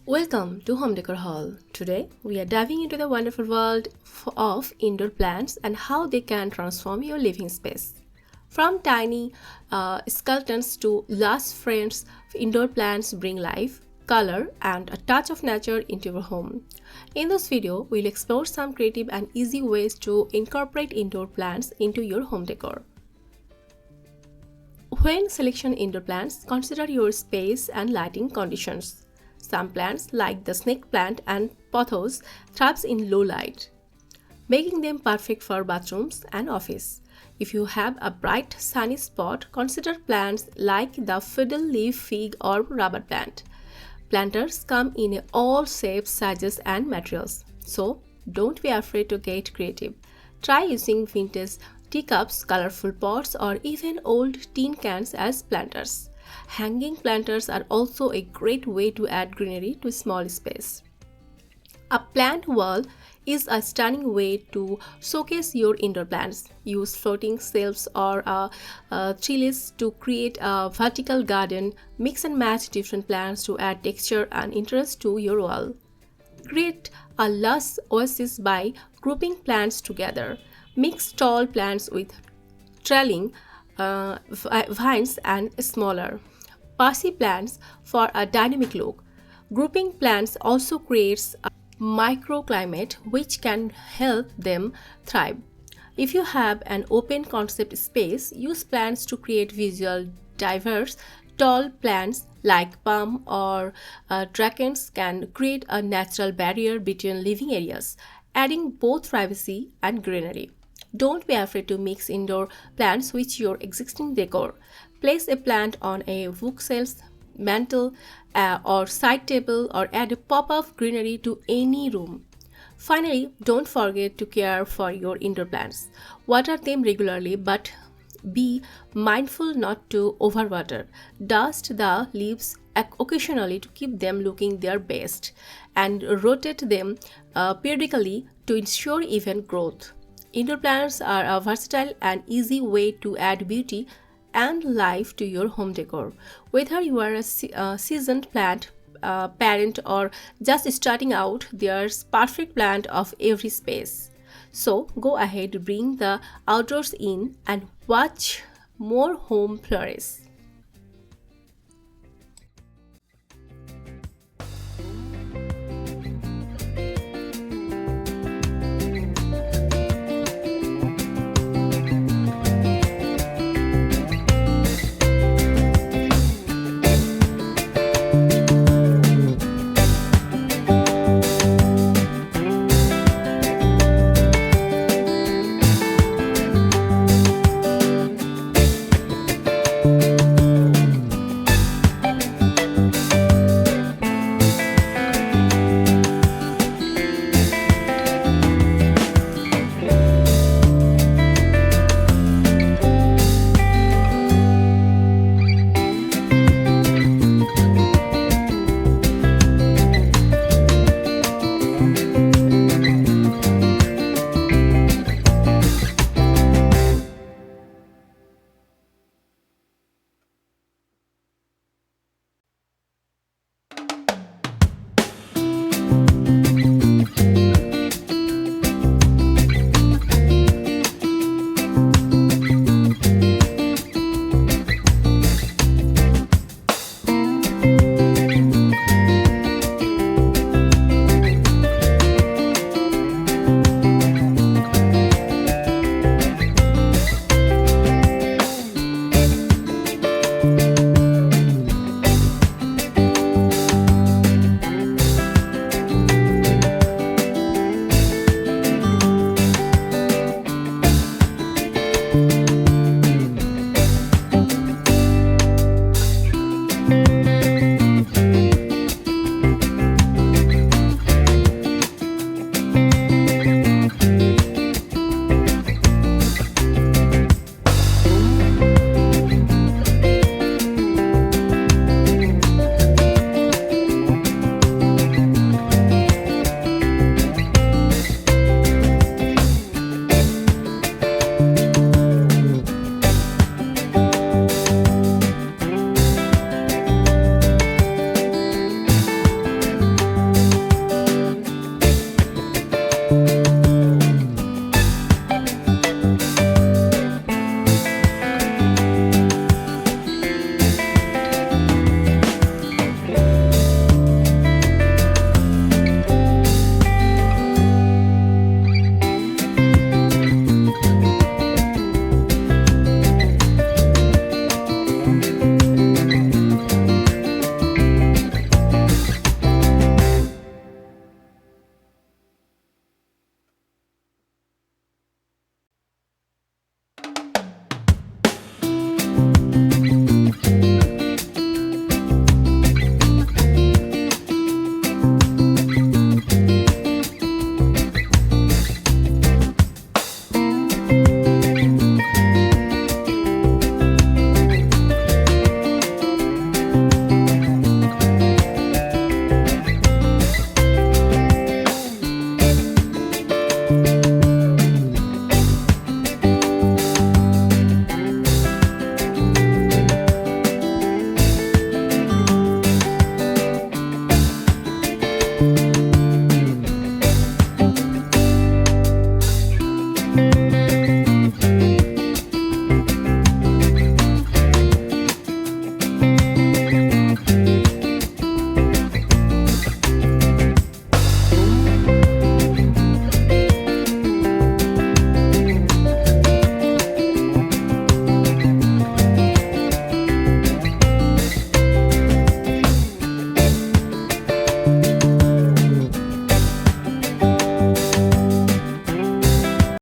Welcome to Home Decor Hall. Today we are diving into the wonderful world of indoor plants and how they can transform your living space. From tiny skeletons to lush friends, indoor plants bring life, color, and a touch of nature into your home. In this video, we'll explore some creative and easy ways to incorporate indoor plants into your home decor. When selecting indoor plants, consider your space and lighting conditions. Some plants, like the snake plant and pothos, thrive in low light, making them perfect for bathrooms and office. If you have a bright sunny spot, consider plants like the fiddle leaf fig or rubber plant. Planters come in all shapes, sizes and materials, so don't be afraid to get creative. Try using vintage teacups, colorful pots or even old tin cans as planters. Hanging planters are also a great way to add greenery to a small space. A plant wall is a stunning way to showcase your indoor plants. Use floating shelves or trellis to create a vertical garden. Mix and match different plants to add texture and interest to your wall. Create a lush oasis by grouping plants together. Mix tall plants with trailing vines and smaller passy plants for a dynamic look. Grouping plants also creates a microclimate which can help them thrive. If you have an open concept space, use plants to create visual diverse. Tall plants like palm or dragons can create a natural barrier between living areas, adding both privacy and greenery. Don't be afraid to mix indoor plants with your existing decor. Place a plant on a bookshelf, mantle, or side table, or add a pop of greenery to any room. Finally, don't forget to care for your indoor plants. Water them regularly, but be mindful not to overwater. Dust the leaves occasionally to keep them looking their best, and rotate them periodically to ensure even growth. Indoor plants are a versatile and easy way to add beauty and life to your home decor. Whether you are a seasoned plant parent or just starting out, there's perfect plant of every space. So go ahead, bring the outdoors in and watch more home flourish.